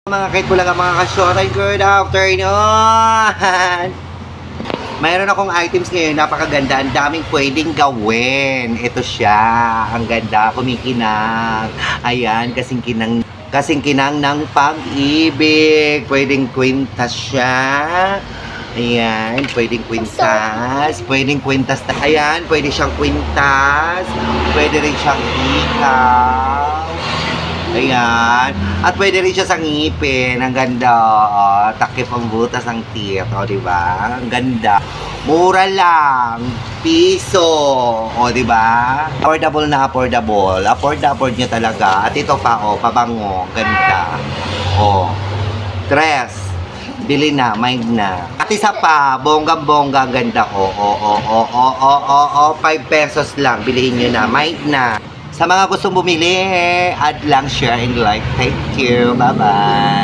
Mga kaitbulaga, mga ka-showtime, good afternoon! Mayroon akong items ngayon, napakaganda, ang daming pwedeng gawin. Ito siya, ang ganda, kumikinang. Ayan, kasing kinang ng pag-ibig. Pwedeng kwintas siya. Ayan, pwedeng kwintas. Pwedeng kwintas. Ayan, pwede siyang kwintas. Pwede rin siyang ikaw. Ayan. At pwede rin siya sa ngipin. Ang ganda. Oh. Takip ang butas ng teeth. O, diba? Ang ganda. Mura lang. Piso. O, diba? Affordable na affordable. Afford nyo talaga. At ito pa, o, pabango. Ganda. O. Tres. Bili na, mind na. At isa pa, bonggang-bongga, ganda ko. O, 5 pesos lang. Bilihin nyo na, mind na. Sa mga gustong bumili, add lang, share, and like. Thank you. Bye-bye.